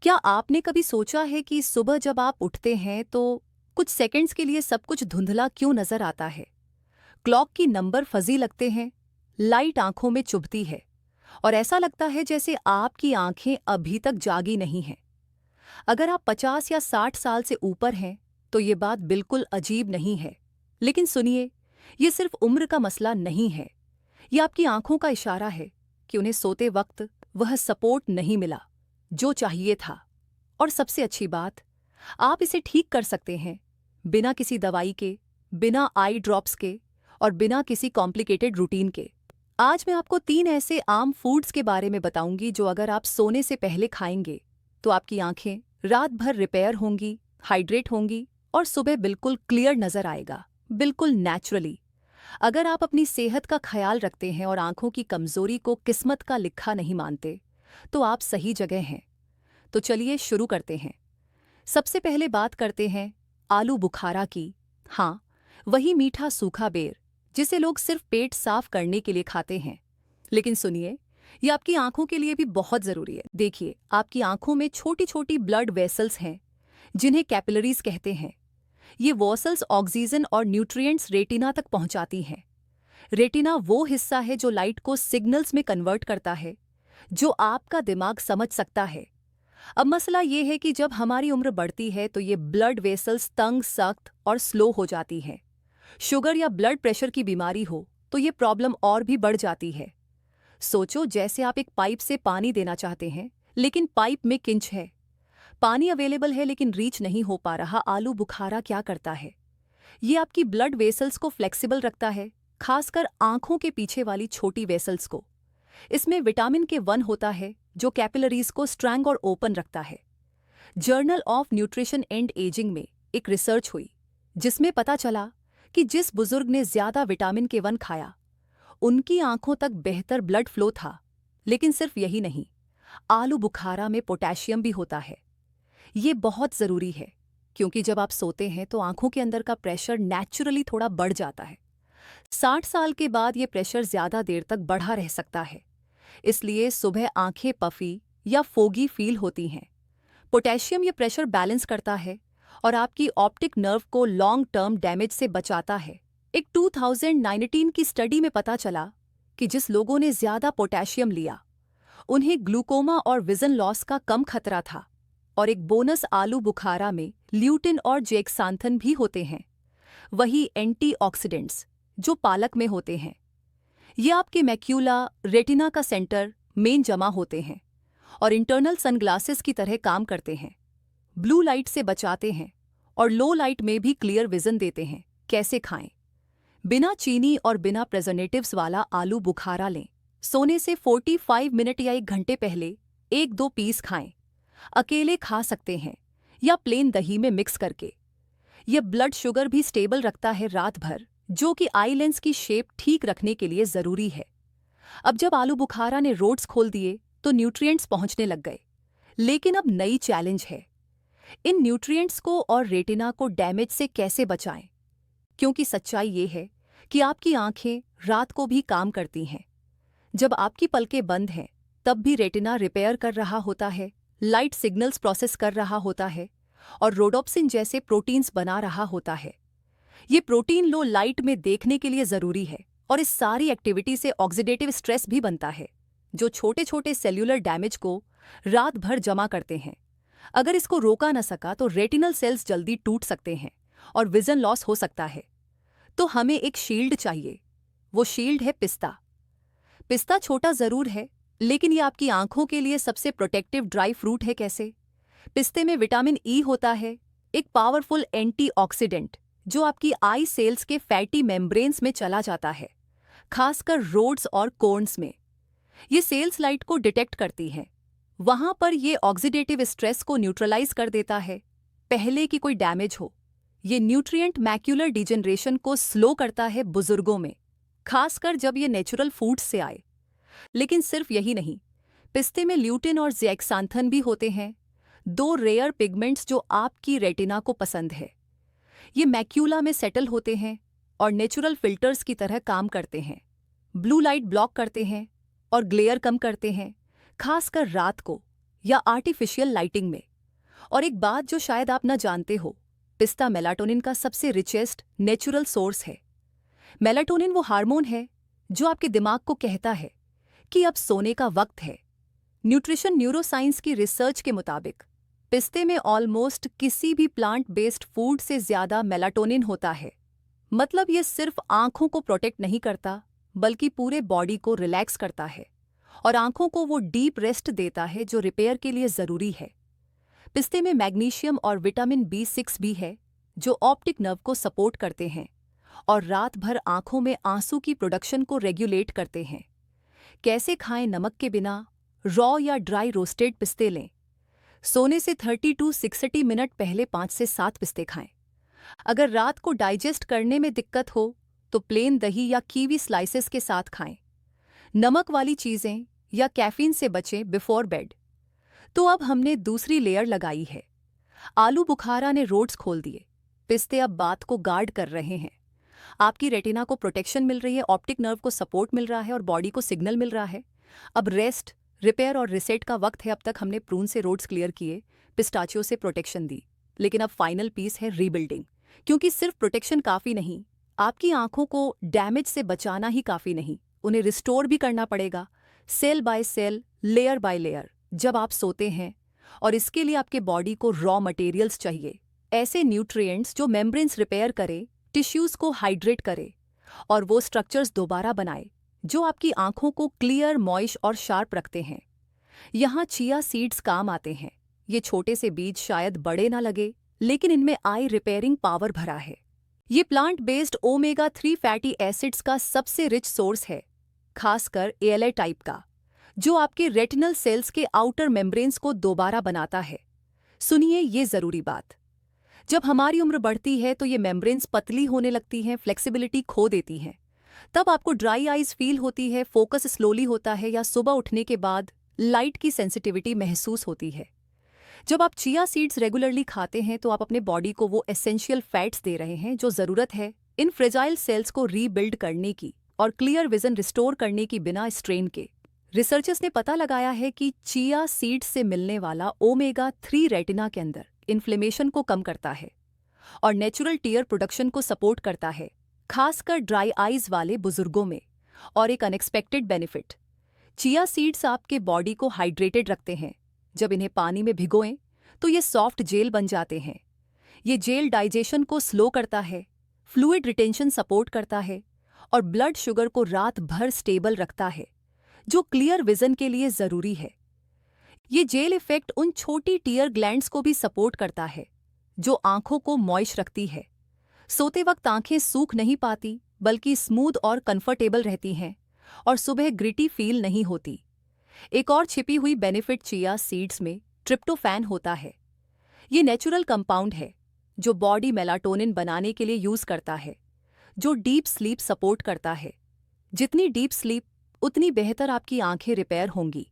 क्या आपने कभी सोचा है कि सुबह जब आप उठते हैं तो कुछ सेकंड्स के लिए सब कुछ धुंधला क्यों नजर आता है? क्लॉक की नंबर फजी लगते हैं, लाइट आंखों में चुभती है और ऐसा लगता है जैसे आपकी आंखें अभी तक जागी नहीं हैं। अगर आप 50 या 60 साल से ऊपर हैं तो ये बात बिल्कुल अजीब नहीं है। लेकिन सुनिए, ये सिर्फ उम्र का मसला नहीं है। ये आपकी आंखों का इशारा है कि उन्हें सोते वक्त वह सपोर्ट नहीं मिला जो चाहिए था। और सबसे अच्छी बात, आप इसे ठीक कर सकते हैं बिना किसी दवाई के, बिना आई ड्रॉप्स के और बिना किसी कॉम्प्लिकेटेड रूटीन के। आज मैं आपको 3 ऐसे आम फूड्स के बारे में बताऊंगी जो अगर आप सोने से पहले खाएंगे तो आपकी आंखें रात भर रिपेयर होंगी, हाइड्रेट होंगी और सुबह बिल्कुल क्लियर नजर आएगा, बिल्कुल नेचुरली। अगर आप अपनी सेहत का ख्याल रखते हैं और आंखों की कमजोरी को किस्मत का लिखा नहीं मानते, तो आप सही जगह हैं। तो चलिए शुरू करते हैं। सबसे पहले बात करते हैं आलू बुखारा की। हाँ, वही मीठा सूखा बेर जिसे लोग सिर्फ पेट साफ करने के लिए खाते हैं। लेकिन सुनिए, ये आपकी आंखों के लिए भी बहुत जरूरी है। देखिए, आपकी आंखों में छोटी छोटी ब्लड वेसल्स हैं जिन्हें कैपिलरीज कहते हैं। ये वॉसल्स ऑक्सीजन और न्यूट्रिएंट्स रेटिना तक पहुंचाती हैं। रेटिना वो हिस्सा है जो लाइट को सिग्नल्स में कन्वर्ट करता है, जो आपका दिमाग समझ सकता है। अब मसला ये है कि जब हमारी उम्र बढ़ती है तो ये ब्लड वेसल्स तंग, सख्त और स्लो हो जाती हैं। शुगर या ब्लड प्रेशर की बीमारी हो तो ये प्रॉब्लम और भी बढ़ जाती है। सोचो, जैसे आप एक पाइप से पानी देना चाहते हैं लेकिन पाइप में किंच है। पानी अवेलेबल है लेकिन रीच नहीं हो पा रहा। आलू बुखारा क्या करता है? ये आपकी ब्लड वेसल्स को फ्लेक्सिबल रखता है, खासकर आंखों के पीछे वाली छोटी वेसल्स को। इसमें विटामिन के 1 होता है जो कैपिलरीज को स्ट्रैंग और ओपन रखता है। Journal of nutrition and ageing में एक रिसर्च हुई जिसमें पता चला कि जिस बुजुर्ग ने ज्यादा विटामिन के 1 खाया उनकी आंखों तक बेहतर ब्लड फ्लो था। लेकिन सिर्फ यही नहीं, आलू बुखारा में पोटेशियम भी होता है। ये बहुत जरूरी है क्योंकि जब आप सोते हैं तो आंखों के अंदर का प्रेशर नेचुरली थोड़ा बढ़ जाता है। 60 साल के बाद ये प्रेशर ज्यादा देर तक बढ़ा रह सकता है, इसलिए सुबह आंखें पफी या फोगी फील होती हैं। पोटेशियम ये प्रेशर बैलेंस करता है और आपकी ऑप्टिक नर्व को लॉन्ग टर्म डैमेज से बचाता है। एक 2019 की स्टडी में पता चला कि जिस लोगों ने ज्यादा पोटेशियम लिया उन्हें ग्लूकोमा और विजन लॉस का कम खतरा था। और एक बोनस, आलू बुखारा में ल्यूटिन और जेक्सांथन भी होते हैं, वही एंटीऑक्सीडेंट्स जो पालक में होते हैं। ये आपके मैक्यूला, रेटिना का सेंटर मेन जमा होते हैं और इंटरनल सनग्लासेस की तरह काम करते हैं। ब्लू लाइट से बचाते हैं और लो लाइट में भी क्लियर विजन देते हैं। कैसे खाएं? बिना चीनी और बिना प्रिजर्वेटिव्स वाला आलू बुखारा लें। सोने से 45 मिनट या 1 घंटे पहले 1-2 पीस खाएं। अकेले खा सकते हैं या प्लेन दही में मिक्स करके। यह ब्लड शुगर भी स्टेबल रखता है रात भर, जो कि आई लेंस की शेप ठीक रखने के लिए जरूरी है। अब जब आलू बुखारा ने रोड्स खोल दिए तो न्यूट्रिएंट्स पहुंचने लग गए। लेकिन अब नई चैलेंज है, इन न्यूट्रिएंट्स को और रेटिना को डैमेज से कैसे बचाएं? क्योंकि सच्चाई ये है कि आपकी आंखें रात को भी काम करती हैं। जब आपकी पलकें बंद हैं तब भी रेटिना रिपेयर कर रहा होता है, लाइट सिग्नल्स प्रोसेस कर रहा होता है और रोडोप्सिन जैसे प्रोटीन्स बना रहा होता है। ये प्रोटीन लो लाइट में देखने के लिए जरूरी है और इस सारी एक्टिविटी से ऑक्सीडेटिव स्ट्रेस भी बनता है जो छोटे छोटे सेल्यूलर डैमेज को रात भर जमा करते हैं। अगर इसको रोका न सका तो रेटिनल सेल्स जल्दी टूट सकते हैं और विजन लॉस हो सकता है। तो हमें एक शील्ड चाहिए। वो शील्ड है पिस्ता। पिस्ता छोटा जरूर है लेकिन ये आपकी आंखों के लिए सबसे प्रोटेक्टिव ड्राई फ्रूट है। कैसे? पिस्ते में विटामिन ई होता है, एक पावरफुल एंटीऑक्सीडेंट जो आपकी आई सेल्स के फैटी मेम्ब्रेन्स में चला जाता है, खासकर रोड्स और कोर्न्स में। ये सेल्स लाइट को डिटेक्ट करती हैं। वहां पर ये ऑक्सीडेटिव स्ट्रेस को न्यूट्रलाइज कर देता है पहले कि कोई डैमेज हो। ये न्यूट्रिएंट मैक्यूलर डिजेनरेशन को स्लो करता है बुजुर्गों में, खासकर जब ये नेचुरल फूड से आए। लेकिन सिर्फ यही नहीं, पिस्ते में ल्यूटिन और जेक्सांथन भी होते हैं, 2 रेयर पिगमेंट्स जो आपकी रेटिना को पसंद है। ये मैक्यूला में सेटल होते हैं और नेचुरल फिल्टर्स की तरह काम करते हैं। ब्लू लाइट ब्लॉक करते हैं और ग्लेयर कम करते हैं, खासकर रात को। या आर्टिफिशियल लाइटिंग में। और एक बात जो शायद आप न जानते हो, पिस्ता मेलाटोनिन का सबसे रिचेस्ट नेचुरल सोर्स है। मेलाटोनिन वो हार्मोन है जो आपके दिमाग को कहता है कि अब सोने का वक्त है। न्यूट्रिशन न्यूरोसाइंस की रिसर्च के मुताबिक पिस्ते में ऑलमोस्ट किसी भी प्लांट बेस्ड फूड से ज़्यादा मेलाटोनिन होता है। मतलब ये सिर्फ आंखों को प्रोटेक्ट नहीं करता, बल्कि पूरे बॉडी को रिलैक्स करता है और आंखों को वो डीप रेस्ट देता है जो रिपेयर के लिए ज़रूरी है। पिस्ते में मैग्नीशियम और विटामिन B6 भी है जो ऑप्टिक नर्व को सपोर्ट करते हैं और रात भर आंखों में आंसू की प्रोडक्शन को रेगुलेट करते हैं। कैसे खाएं नमक के बिना? रॉ या ड्राई रोस्टेड पिस्ते लें। सोने से 30 to 60 मिनट पहले 5 से 7 पिस्ते खाएं। अगर रात को डाइजेस्ट करने में दिक्कत हो तो प्लेन दही या कीवी स्लाइसेस के साथ खाएं। नमक वाली चीज़ें या कैफीन से बचें बिफोर बेड। तो अब हमने दूसरी लेयर लगाई है। आलू बुखारा ने रोड्स खोल दिए। पिस्ते अब बात को गार्ड कर रहे हैं। आपकी रेटिना को प्रोटेक्शन मिल रही है, ऑप्टिक नर्व को सपोर्ट मिल रहा है और बॉडी को सिग्नल मिल रहा है। अब रेस्ट, रिपेयर और रिसेट का वक्त है। अब तक हमने प्रून से रोड्स क्लियर किए, पिस्ताचियो से प्रोटेक्शन दी, लेकिन अब फाइनल पीस है रीबिल्डिंग। क्योंकि सिर्फ प्रोटेक्शन काफ़ी नहीं, आपकी आंखों को डैमेज से बचाना ही काफ़ी नहीं, उन्हें रिस्टोर भी करना पड़ेगा, cell by cell, layer by layer, जब आप सोते हैं। और इसके लिए आपके बॉडी को रॉ मटेरियल्स चाहिए, ऐसे न्यूट्रिएंट्स जो मेम्ब्रेन्स रिपेयर करे, टिश्यूज़ को हाइड्रेट करे और वो स्ट्रक्चर्स दोबारा बनाए जो आपकी आंखों को क्लियर, मॉइश और शार्प रखते हैं। यहाँ चिया सीड्स काम आते हैं। ये छोटे से बीज शायद बड़े ना लगे, लेकिन इनमें आई रिपेयरिंग पावर भरा है। ये plant based omega 3 fatty acids का सबसे रिच सोर्स है, खासकर ALA टाइप का, जो आपके रेटिनल सेल्स के आउटर मेम्ब्रेन्स को दोबारा बनाता है। सुनिए ये ज़रूरी बात, जब हमारी उम्र बढ़ती है तो ये मेम्ब्रेन्स पतली होने लगती हैं, फ्लेक्सिबिलिटी खो देती हैं। तब आपको ड्राई आइज फील होती है, फोकस स्लोली होता है या सुबह उठने के बाद लाइट की सेंसिटिविटी महसूस होती है। जब आप चिया सीड्स रेगुलरली खाते हैं तो आप अपने बॉडी को वो एसेंशियल फैट्स दे रहे हैं जो ज़रूरत है इन फ्रेजाइल सेल्स को रीबिल्ड करने की और क्लियर विजन रिस्टोर करने की बिना स्ट्रेन के। रिसर्चर्स ने पता लगाया है कि चिया सीड्स से मिलने वाला ओमेगा 3 रेटिना के अंदर इन्फ्लेमेशन को कम करता है और नेचुरल टीयर प्रोडक्शन को सपोर्ट करता है, खासकर ड्राई आइज वाले बुजुर्गों में। और एक अनएक्सपेक्टेड बेनिफिट, चिया सीड्स आपके बॉडी को हाइड्रेटेड रखते हैं। जब इन्हें पानी में भिगोएं तो ये सॉफ्ट जेल बन जाते हैं। ये जेल डाइजेशन को स्लो करता है, फ्लूइड रिटेंशन सपोर्ट करता है और ब्लड शुगर को रात भर स्टेबल रखता है, जो क्लियर विजन के लिए ज़रूरी है। ये जेल इफेक्ट उन छोटी टीयर ग्लैंड्स को भी सपोर्ट करता है जो आंखों को मॉइश रखती है। सोते वक्त आंखें सूख नहीं पाती, बल्कि स्मूथ और कंफर्टेबल रहती हैं और सुबह ग्रिटी फील नहीं होती। एक और छिपी हुई बेनिफिट चिया सीड्स में ट्रिप्टोफैन होता है। ये नेचुरल कंपाउंड है जो बॉडी मेलाटोनिन बनाने के लिए यूज़ करता है, जो डीप स्लीप सपोर्ट करता है। जितनी डीप स्लीप उतनी बेहतर आपकी आंखें रिपेयर होंगी।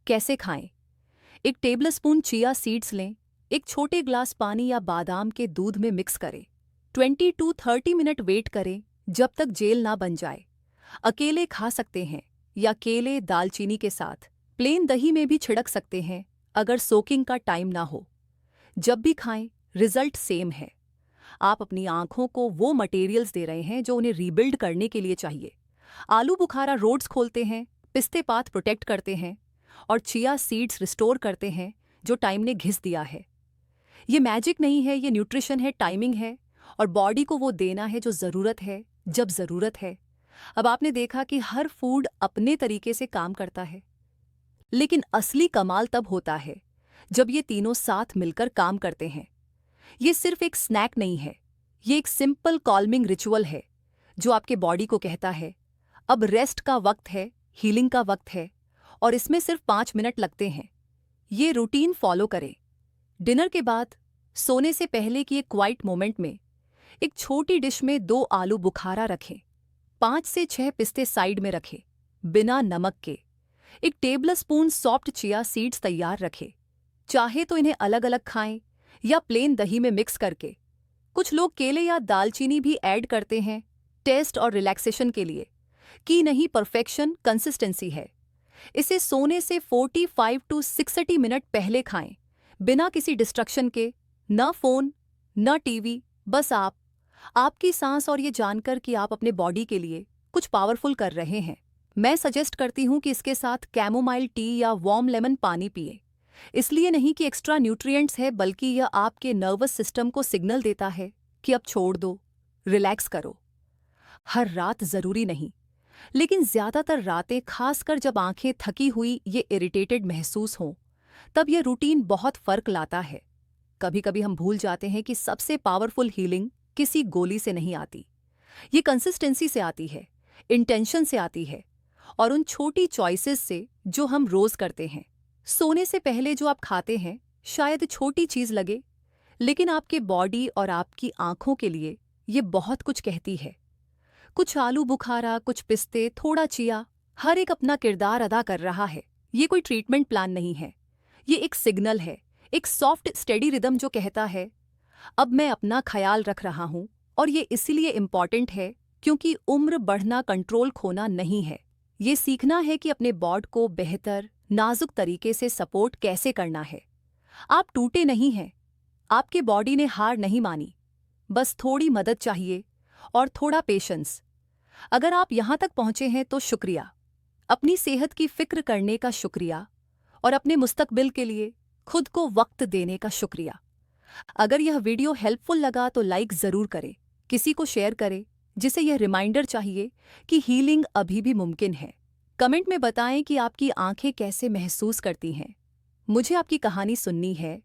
कैसे खाएं? एक टेबलस्पून चिया सीड्स लें, एक छोटे ग्लास पानी या बादाम के दूध में मिक्स करें। 20 to 30 मिनट वेट करें जब तक जेल ना बन जाए। अकेले खा सकते हैं या केले दालचीनी के साथ। प्लेन दही में भी छिड़क सकते हैं अगर सोकिंग का टाइम ना हो। जब भी खाएं, रिजल्ट सेम है। आप अपनी आंखों को वो मटेरियल्स दे रहे हैं जो उन्हें रीबिल्ड करने के लिए चाहिए। आलू बुखारा रोड्स खोलते हैं, पिस्ते पात प्रोटेक्ट करते हैं और चिया सीड्स रिस्टोर करते हैं जो टाइम ने घिस दिया है। ये मैजिक नहीं है, ये न्यूट्रिशन है, टाइमिंग है और बॉडी को वो देना है जो ज़रूरत है जब ज़रूरत है। अब आपने देखा कि हर फूड अपने तरीके से काम करता है, लेकिन असली कमाल तब होता है जब ये तीनों साथ मिलकर काम करते हैं। ये सिर्फ एक स्नैक नहीं है, ये एक सिंपल कॉल्मिंग रिचुअल है जो आपके बॉडी को कहता है अब रेस्ट का वक्त है, हीलिंग का वक्त है और इसमें सिर्फ 5 मिनट लगते हैं। ये रूटीन फॉलो करें। डिनर के बाद, सोने से पहले की एक क्वाइट मोमेंट में एक छोटी डिश में 2 आलू बुखारा रखें, 5 से 6 पिस्ते साइड में रखें बिना नमक के। एक टेबलस्पून सॉफ्ट चिया सीड्स तैयार रखें। चाहे तो इन्हें अलग अलग खाएं या प्लेन दही में मिक्स करके। कुछ लोग केले या दालचीनी भी ऐड करते हैं टेस्ट और रिलैक्सेशन के लिए। की नहीं परफेक्शन, कंसिस्टेंसी है। इसे सोने से 45 टू 60 मिनट पहले खाएं, बिना किसी डिस्ट्रक्शन के। न फोन, न टीवी, बस आपकी सांस और ये जानकर कि आप अपने बॉडी के लिए कुछ पावरफुल कर रहे हैं। मैं सजेस्ट करती हूँ कि इसके साथ कैमोमाइल टी या वार्म लेमन पानी पिए। इसलिए नहीं कि एक्स्ट्रा न्यूट्रिएंट्स है, बल्कि यह आपके नर्वस सिस्टम को सिग्नल देता है कि अब छोड़ दो, रिलैक्स करो। हर रात जरूरी नहीं, लेकिन ज्यादातर रातें, खासकर जब आंखें थकी हुई ये इरिटेटेड महसूस हों, तब यह रूटीन बहुत फर्क लाता है। कभी कभी हम भूल जाते हैं कि सबसे पावरफुल हीलिंग किसी गोली से नहीं आती, ये कंसिस्टेंसी से आती है, इंटेंशन से आती है, और उन छोटी चॉइसेस से जो हम रोज करते हैं। सोने से पहले जो आप खाते हैं शायद छोटी चीज लगे, लेकिन आपके बॉडी और आपकी आंखों के लिए ये बहुत कुछ कहती है। कुछ आलू बुखारा, कुछ पिस्ते, थोड़ा चिया, हर एक अपना किरदार अदा कर रहा है। ये कोई ट्रीटमेंट प्लान नहीं है, ये एक सिग्नल है, एक सॉफ्ट स्टेडी रिदम जो कहता है अब मैं अपना ख्याल रख रहा हूं। और ये इसलिए इम्पॉर्टेंट है क्योंकि उम्र बढ़ना कंट्रोल खोना नहीं है, ये सीखना है कि अपने बॉडी को बेहतर, नाजुक तरीके से सपोर्ट कैसे करना है। आप टूटे नहीं हैं, आपके बॉडी ने हार नहीं मानी, बस थोड़ी मदद चाहिए और थोड़ा पेशेंस। अगर आप यहां तक पहुंचे हैं तो शुक्रिया, अपनी सेहत की फिक्र करने का शुक्रिया, और अपने मुस्तकबिल के लिए खुद को वक्त देने का शुक्रिया। अगर यह वीडियो हेल्पफुल लगा तो लाइक जरूर करें, किसी को शेयर करें जिसे यह रिमाइंडर चाहिए कि हीलिंग अभी भी मुमकिन है। कमेंट में बताएं कि आपकी आंखें कैसे महसूस करती हैं। मुझे आपकी कहानी सुननी है।